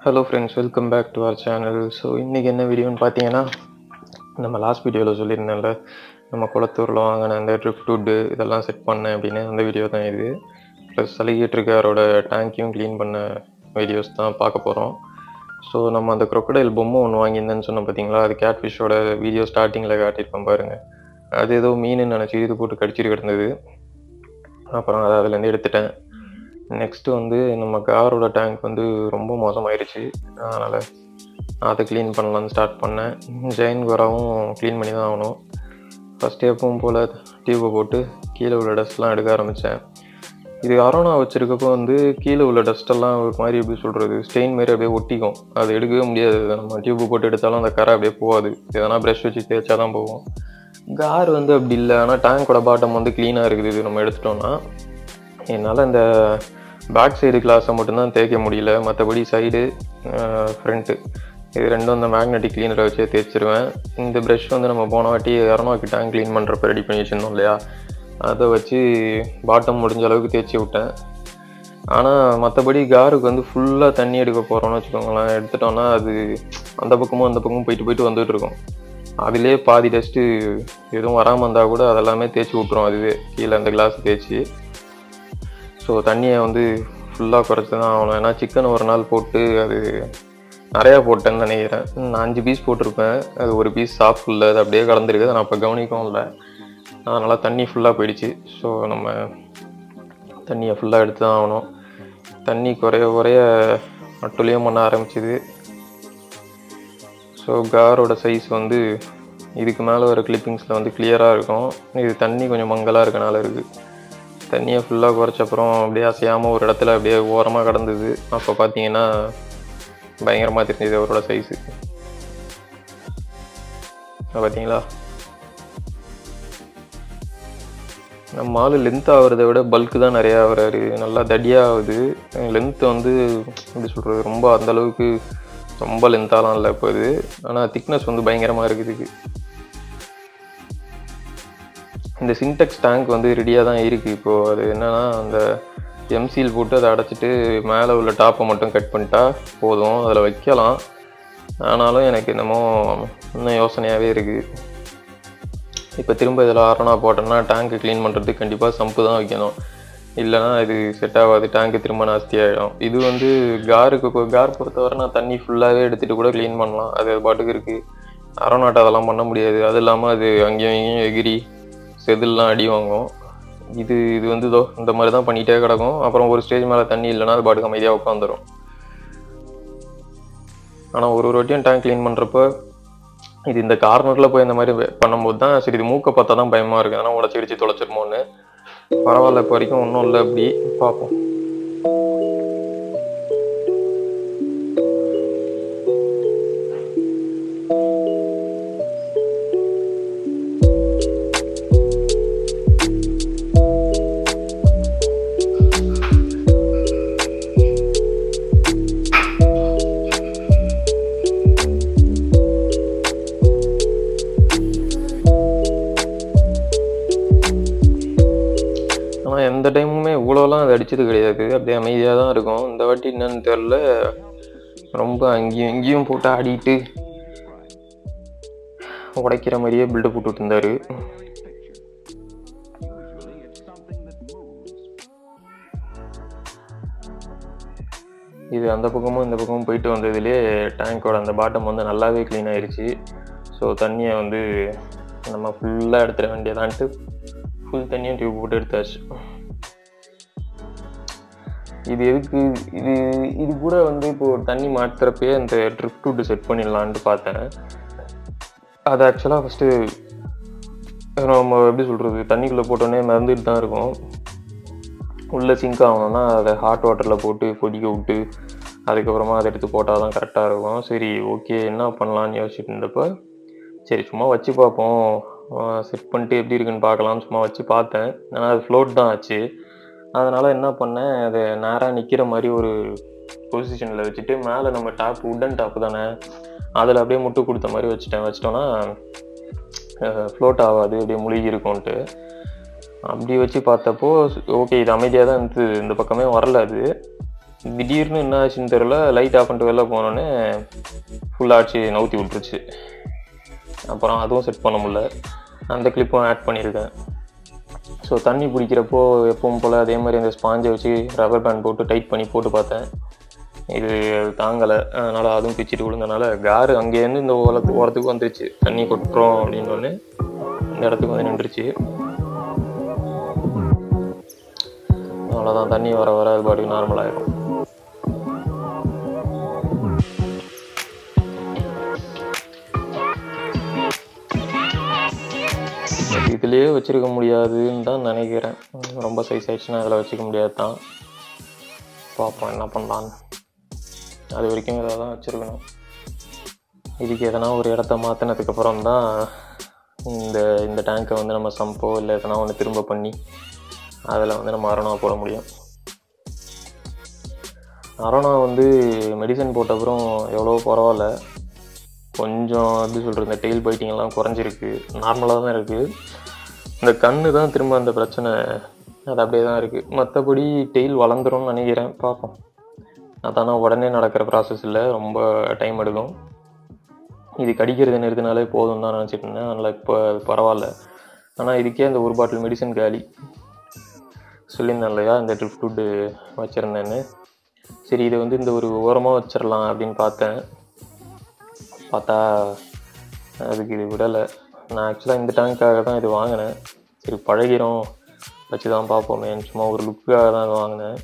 Hello friends, welcome back to our channel. So இன்றைக்கி என்ன வீடியோன்னு பார்த்தீங்கன்னா, நம்ம லாஸ்ட் வீடியோவில் சொல்லியிருந்தேன்ல, நம்ம குளத்தூரில் வாங்கின அந்த ட்ரிஃப்ட்வுட்டு இதெல்லாம் செட் பண்ணேன் அப்படின்னு அந்த வீடியோ தான் இது. ப்ளஸ் அலிகேட்டருக்காரோட டேங்க்கையும் க்ளீன் பண்ண வீடியோஸ் தான் பார்க்க போகிறோம். ஸோ நம்ம அந்த crocodile பொம்மை ஒன்று வாங்கியிருந்தேன்னு சொன்னோம் பார்த்தீங்களா, அது கேட்ஃபிஷ்ஷோட வீடியோ ஸ்டார்டிங்கில் காட்டியிருப்பேன் பாருங்கள். அது ஏதோ மீனுன்னு நினச்சி இது போட்டு கடிச்சிட்டு கிடந்தது. அப்புறம் அதை அதுலேருந்து எடுத்துட்டேன். நெக்ஸ்ட்டு வந்து நம்ம காரோட டேங்க் வந்து ரொம்ப மோசமாயிருச்சு. அதனால் அதை க்ளீன் பண்ணலான்னு ஸ்டார்ட் பண்ணேன். ஜெயின் கோராவும் க்ளீன் பண்ணி தான் ஆகணும். ஃபஸ்ட்டு எப்பவும் போல் டியூப்பை போட்டு கீழே உள்ள டஸ்ட்லாம் எடுக்க ஆரம்பித்தேன். இது அரோனா வச்சுருக்கப்போ வந்து கீழே உள்ள டஸ்ட்டெல்லாம் ஒரு மாதிரி எப்படி சொல்கிறது, ஸ்டெயின் மாரி அப்படியே ஒட்டிக்கும். அது எடுக்கவே முடியாது. நம்ம டியூப்பு போட்டு எடுத்தாலும் அந்த கரை அப்படியே போகாது. எதனா ப்ரஷ் வச்சு தேய்ச்சா தான் போகும். கார் வந்து அப்படி இல்லை. ஆனால் டேங்கோட பாட்டம் வந்து க்ளீனாக இருக்குது. இது நம்ம எடுத்துட்டோன்னா என்னால் இந்த பேக் சைடு கிளாஸை மட்டும்தான் தேய்க்க முடியல. மற்றபடி சைடு, ஃப்ரண்ட்டு இது ரெண்டும் இந்த மேக்னெட்டிக் க்ளீனரை வச்சே தேய்ச்சிருவேன். இந்த ப்ரஷ் வந்து நம்ம போன வாட்டி அரோனாக்கு டேங்க் க்ளீன் பண்ணுறப்ப ரெடி பண்ணி வச்சுருந்தோம் இல்லையா, அதை வச்சு பாட்டம் முடிஞ்ச அளவுக்கு தேய்ச்சி விட்டேன். ஆனால் மற்றபடி காருக்கு வந்து ஃபுல்லாக தண்ணி எடுக்க போகிறோன்னு வச்சுக்கோங்களேன், எடுத்துட்டோன்னா அது அந்த பக்கமும் போயிட்டு வந்துட்டு இருக்கும். அதிலே பாதி டஸ்ட்டு எதுவும் வராமல் இருந்தால் கூட அதெல்லாமே தேய்ச்சி விட்ரும். அதுவே கீழே அந்த கிளாஸ் தேய்ச்சி. ஸோ தண்ணியை வந்து ஃபுல்லாக குறைச்சி தான் ஆகணும். ஏன்னா சிக்கன் ஒரு நாள் போட்டு அது நிறையா போட்டேன்னு நினைக்கிறேன். நான் 5 பீஸ் போட்டிருப்பேன். அது ஒரு பீஸ் சாப்பிடல, அது அப்படியே கலந்துருக்கு. நான் அப்போ கவனிக்கவும் இல்லை. அதனால் தண்ணி ஃபுல்லாக போயிடுச்சு. ஸோ நம்ம தண்ணியை ஃபுல்லாக எடுத்து தான் ஆகணும். தண்ணி குறைய மட்டுலையும் பண்ண ஆரம்பிச்சிது. ஸோ காரோட சைஸ் வந்து இதுக்கு மேலே வர கிளிப்பிங்ஸில் வந்து கிளியராக இருக்கும். இது தண்ணி கொஞ்சம் மங்கலாக இருக்கனால இருக்குது. தண்ணியை ஃபுல்லாக குறைச்சப்புறம் அப்படியே அசையாமல் ஒரு இடத்துல அப்படியே ஓரமாக கிடந்தது. அப்போ பார்த்தீங்கன்னா பயங்கரமாக தெரிஞ்சது அவரோட சைஸு. பார்த்தீங்களா, நம்ம ஆள் லென்த் ஆகிறத விட பல்க்கு தான் நிறையா ஆகிறாரு. நல்லா தடியாக ஆகுது. லென்த்து வந்து எப்படி சொல்கிறது, ரொம்ப அந்தளவுக்கு ரொம்ப லென்த்தாலாம் இல்லை இப்போ இது. ஆனால் திக்னஸ் வந்து பயங்கரமாக இருக்குது. இந்த சின்டெக்ஸ் டேங்க் வந்து ரெடியாக தான் இருக்குது இப்போது. அது என்னென்னா, அந்த எம்சீல் போட்டு அதை அடைச்சிட்டு மேலே உள்ள டாப்பை மட்டும் கட் பண்ணிட்டா போதும், அதில் வைக்கலாம். ஆனாலும் எனக்கு என்னமோ இன்னும் யோசனையாகவே இருக்குது. இப்போ திரும்ப இதில் அரோனா போட்டோம்னா டேங்க்கு க்ளீன் பண்ணுறதுக்கு கண்டிப்பாக சம்பு தான் வைக்கணும். இல்லைனா இது செட் ஆகாது, டேங்க்கு திரும்ப நாஸ்தியாகிடும். இது வந்து கார் பொறுத்தவரை நான் தண்ணி ஃபுல்லாகவே எடுத்துகிட்டு கூட க்ளீன் பண்ணலாம். அது பாட்டுக்கு இருக்குது. அரோனாட்ட அதெல்லாம் பண்ண முடியாது. அது இல்லாமல் அது அங்கேயும் இங்கேயும் எகிரி செதில்லாம் அடி வாங்கும். இது வந்து இந்த மாதிரி தான் பண்ணிகிட்டே கிடக்கும். அப்புறம் ஒரு ஸ்டேஜ் மேலே தண்ணி இல்லைன்னா அது பாட்டுக்கு அமைதியாக உட்காந்துரும். ஆனால் ஒரு வாட்டியும் டேங்க் க்ளீன் பண்ணுறப்ப இது இந்த கார்னரில் போய் இந்த மாதிரி பண்ணும்போது தான் சரி, இது மூக்கை பார்த்தா தான் பயமாக இருக்குது. ஆனால் உடச்சிடிச்சு தொலைச்சிருமோன்னு. பரவாயில்ல, இப்போ வரைக்கும் ஒன்றும் இல்லை. அப்படி பார்ப்போம். ஆனால் எந்த டைமுமே இவ்வளோலாம் அது அடித்தது கிடையாது. அப்படியே அமைதியாக தான் இருக்கும். இந்த வாட்டி என்னன்னு தெரில, ரொம்ப அங்கேயும் இங்கேயும் போட்டு ஆடிட்டு உடைக்கிற மாதிரியே பில்டப் போட்டுட்டு இருந்தார். இது அந்த பக்கமும் இந்த பக்கமும் போயிட்டு வந்ததுலேயே டேங்கோட அந்த பாட்டம் வந்து நல்லாவே க்ளீன் ஆயிடுச்சு. ஸோ தண்ணியை வந்து நம்ம ஃபுல்லாக எடுத்துட வேண்டியதான்ட்டு ஃபுல் தண்ணியும் டியூப் போட்டு எடுத்தாச்சு. இது எதுக்கு, இது கூட வந்து இப்போது தண்ணி மாற்றுறப்பே அந்த ட்ரிஃப்ட்வுட்டு செட் பண்ணிடலான்ட்டு பார்த்தேன். அது ஆக்சுவலாக ஃபஸ்ட்டு நம்ம எப்படி சொல்கிறது, தண்ணிக்குள்ளே போட்டோன்னே மறந்துட்டு தான் இருக்கும். உள்ளே சிங்க் ஆகணும்னா அதை ஹாட் வாட்டரில் போட்டு கொதிக்க விட்டு அதுக்கப்புறமா அதை எடுத்து போட்டால் தான் கரெக்டாக இருக்கும். சரி, ஓகே, என்ன பண்ணலான்னு யோசிச்சுட்டு இருந்தப்போ சரி சும்மா வச்சு பார்ப்போம், செட் பண்ணிட்டு எப்படி இருக்குன்னு பார்க்கலான்னு சும்மா வச்சு பார்த்தேன். ஆனால் அது ஃப்ளோட் தான் ஆச்சு. அதனால் என்ன பண்ணேன், அதை நேராக நிற்கிற மாதிரி ஒரு பொசிஷனில் வச்சுட்டு மேலே நம்ம டாப் உட்டன் டாப்பு தானே, அதில் அப்படியே முட்டு கொடுத்த மாதிரி வச்சிட்டோன்னா ஃப்ளோட் ஆகாது, அப்படியே முழுகி இருக்கும்ன்ட்டு. அப்படி வச்சு பார்த்தப்போ ஓகே, இது அமைதியாக தான் இருந்தது. இந்த பக்கமே வரல அது. திடீர்னு என்ன ஆச்சுன்னு தெரியல, லைட் ஆஃப் பண்ணிட்டு வெளில போனோடனே ஃபுல்லாக ஆச்சு நவுத்தி விட்டுருச்சு. அப்புறம் அதுவும் செட் பண்ண முடியல. அந்த கிளிப்பும் ஆட் பண்ணியிருக்கேன். ஸோ தண்ணி பிடிக்கிறப்போ எப்பவும் போல் அதே மாதிரி அந்த ஸ்பாஞ்சை வச்சு ரப்பர் பேண்ட் போட்டு டைட் பண்ணி போட்டு பார்த்தேன். இது தாங்கலை. அதனால் அதுவும் பிச்சுட்டு விழுந்தனால காரு அங்கேருந்து இந்த ஓரத்துக்கு வந்துருச்சு. தண்ணி கொட்டுறோம் அப்படின்னோடனே இந்த இடத்துக்கு வந்து நின்றுச்சு. அவ்வளோதான், தண்ணி வர வர அது பாட்டுக்கு நார்மலாகிடும். இதுலேயே வச்சுருக்க முடியாதுன்னு தான் நினைக்கிறேன். ரொம்ப சைஸ் ஆகிடுச்சுன்னா அதில் வச்சுக்க முடியாது தான். பார்ப்போம் என்ன பண்ணலான்னு. அது வரைக்கும் இதை தான் வச்சுருக்கணும். இதுக்கு எதனா ஒரு இடத்த மாற்றினதுக்கப்புறம் தான் இந்த டேங்கை வந்து நம்ம சம்போ இல்லை எதனா ஒன்று திரும்ப பண்ணி அதில் வந்து நம்ம அரோனா போட முடியும். அரோனா வந்து மெடிசன் போட்ட அப்புறம் எவ்வளோ பரவாயில்ல, கொஞ்சம் எப்படி சொல்கிறது, இந்த டெயில் பைட்டிங்கெல்லாம் குறைஞ்சிருக்கு, நார்மலாக தான் இருக்குது. இந்த கண்ணு தான் திரும்ப அந்த பிரச்சனை, அது அப்படியே தான் இருக்குது. மற்றபடி டெயில் வளர்ந்துரும்னு நினைக்கிறேன், பார்ப்போம். அதானா உடனே நடக்கிற ப்ராசஸ் இல்லை, ரொம்ப டைம் எடுக்கும். இது கடிக்கிறது நிறுத்தினாலே போதும் தான் நினச்சிட்டு இருந்தேன். அதனால் இப்போ பரவாயில்ல. ஆனால் இதுக்கே அந்த ஒரு பாட்டில் மெடிசன் காலி. சொல்லியிருந்தேன் இல்லையா இந்த ட்ரிஃப்ட் வுட்டு வச்சுருந்தேன்னு. சரி, இதை வந்து இந்த ஒரு ஓரமாக வச்சிடலாம் அப்படின்னு பார்த்தா அதுக்கு இது விடலை. நான் ஆக்சுவலாக இந்த டேங்க்காக தான் இது வாங்கினேன். சரி பழகிறோம், வச்சு தான் பார்ப்போமே, சும்மா ஒரு லுக்காக தான் இது வாங்கினேன்.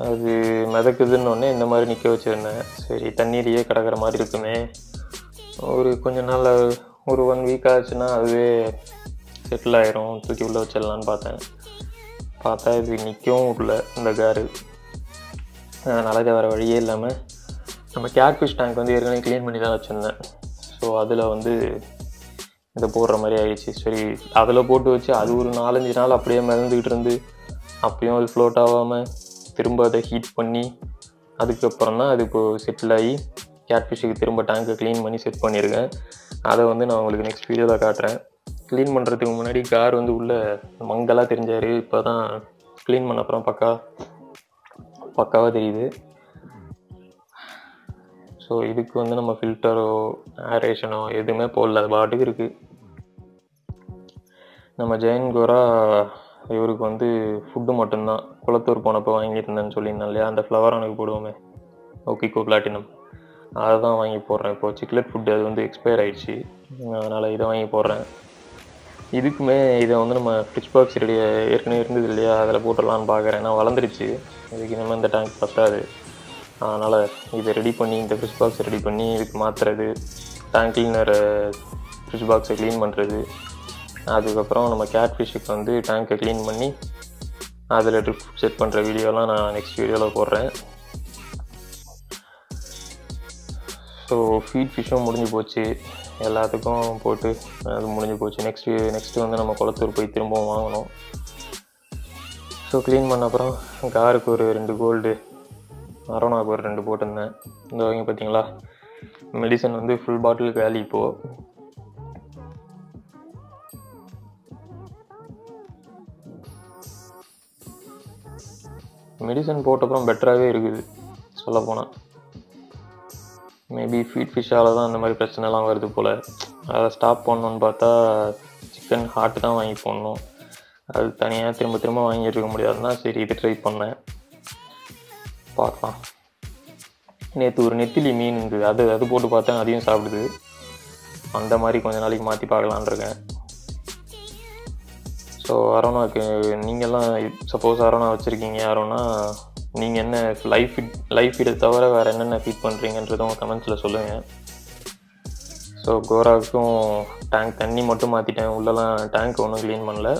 அது மிதக்குதுன்னொடனே இந்த மாதிரி நிற்க வச்சுருந்தேன். சரி தண்ணீரையே கிடக்கிற மாதிரி இருக்குமே, ஒரு கொஞ்ச நாள் ஒரு 1 வீக் ஆச்சுன்னா அதுவே செட்டில் ஆகிரும், தூக்கி உள்ளே வச்சிடலான்னு பார்த்தா இது நிற்கவும் விடல இந்த காரு. அதனால் இதை வேறு வழியே இல்லாமல் நம்ம கேட்ஃபிஷ் டேங்க் வந்து ஏற்கனவே க்ளீன் பண்ணி தான் வச்சுருந்தேன். ஸோ அதில் வந்து இதை போடுற மாதிரி ஆகிடுச்சு. சரி அதில் போட்டு வச்சு அது ஒரு 4-5 நாள் அப்படியே மிதந்துக்கிட்டு இருந்து அப்பயும் அது ஃப்ளோட் ஆகாமல் திரும்ப அதை ஹீட் பண்ணி அதுக்கப்புறம் தான் அது இப்போது செட்டில் ஆகி கேட்ஃபிஷ்ஷுக்கு திரும்ப டேங்கை க்ளீன் பண்ணி செட் பண்ணியிருக்கேன். அதை வந்து நான் உங்களுக்கு நெக்ஸ்ட் வீடியோவில் காட்டுறேன். க்ளீன் பண்ணுறதுக்கு முன்னாடி கார் வந்து உள்ளே மங்கலாக தெரிஞ்சார். இப்போ தான் க்ளீன் பண்ண அப்புறம் பக்காவாக தெரியுது. ஸோ இதுக்கு வந்து நம்ம ஃபில்டரோ ஏரேஷனோ எதுவுமே போடல, அது பாட்டுக்கு இருக்குது. நம்ம ஜெயின் கோரா இவருக்கு வந்து ஃபுட்டு மட்டும்தான் குளத்தூர் போனப்போ வாங்கியிருந்தேன்னு சொல்லியிருந்தேன் இல்லையா, அந்த ஃப்ளவரானுக்கு போடுவோமே ஓகேக்கோ பிளாட்டினம், அதை தான் வாங்கி போடுறேன். இப்போது சிக்லெட் ஃபுட்டு அது வந்து எக்ஸ்பயர் ஆகிடுச்சு, அதனால் இதை வாங்கி போடுறேன். இதுக்குமே இதை வந்து நம்ம ஃப்ரிட்ஜ் பாக்ஸ் ஏற்கனவே இருந்தது இல்லையா, அதில் போட்டுடலான்னு பார்க்குறேன். ஏன்னா வளர்ந்துருச்சு, இதுக்கு இனிமேல் இந்த டேங்க் பத்தாது. அதனால் இதை ரெடி பண்ணி இந்த ஃப்ரிட்ஜ் பாக்ஸை ரெடி பண்ணி இதுக்கு மாற்றுறது, டேங்க் கிளீனர் ஃப்ரிட்ஜ் பாக்ஸை க்ளீன் பண்ணுறது, அதுக்கப்புறம் நம்ம கேட்ஃபிஷ்ஷுக்கு வந்து டேங்கை க்ளீன் பண்ணி அதில் ட்ரிப் செட் பண்ணுற வீடியோலாம் நான் நெக்ஸ்ட் வீடியோவில் போடுறேன். ஸோ ஃபீட் ஃபிஷ்ஷும் முடிஞ்சு போச்சு, எல்லாத்துக்கும் போட்டு அது முடிஞ்சு போச்சு. நெக்ஸ்ட்டு வந்து நம்ம குளத்தூர் போய் திரும்பவும் வாங்கணும். ஸோ க்ளீன் பண்ண அப்புறம் காருக்கு ஒரு 2 கோல்டு, அரோனாவுக்கு ஒரு 2 போட்டிருந்தேன். இந்த வாங்கி பார்த்தீங்களா, மெடிசன் வந்து ஃபுல் பாட்டில் காலி. இப்போது மெடிசன் போட்டப்புறம் பெட்டராகவே இருக்குது சொல்லப்போனால். மேபி ஃபீட் ஃபிஷ்ஷால் தான் அந்த மாதிரி பிரச்சனைலாம் வருது போல். அதை ஸ்டாப் பண்ணணுன்னு பார்த்தா சிக்கன் ஹார்ட்டு தான் வாங்கி போடணும். அது தனியாக திரும்ப வாங்கிட்டு இருக்க முடியாதுன்னா சரி இது ட்ரை பண்ணேன், பார்க்கலாம். நேற்று ஒரு நெத்திலி மீன் இருந்தது, அது போட்டு பார்த்தேன், அதையும் சாப்பிடுது. அந்த மாதிரி கொஞ்ச நாளைக்கு மாற்றி பார்க்கலான் இருக்கேன். ஸோ அரோனாவுக்கு நீங்கள்லாம் சப்போஸ் அரோனா வச்சுருக்கீங்க யாரோனா, நீங்கள் என்ன லைஃப் ஃபீடை தவிர வேறு என்னென்ன ஃபீட் பண்ணுறீங்கன்றதும் கமெண்ட்ஸில் சொல்லுங்கள். ஸோ கோராவுக்கும் டேங்க் தண்ணி மட்டும் மாற்றிட்டேன், உள்ளெல்லாம் டேங்க் ஒன்றும் க்ளீன் பண்ணல,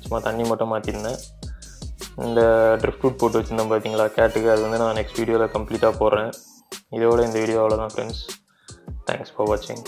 சும்மா தண்ணி மட்டும் மாற்றிருந்தேன். இந்த ட்ரிஃப்ட் வுட் போட்டு வச்சுருந்தேன் பார்த்தீங்களா கேட்டுக்கு, அது வந்து நான் நெக்ஸ்ட் வீடியோவில் கம்ப்ளீட்டாக போடுறேன். இதோட இந்த வீடியோ அவ்வளோதான் ஃப்ரெண்ட்ஸ். தேங்க்ஸ் ஃபார் வாட்சிங்.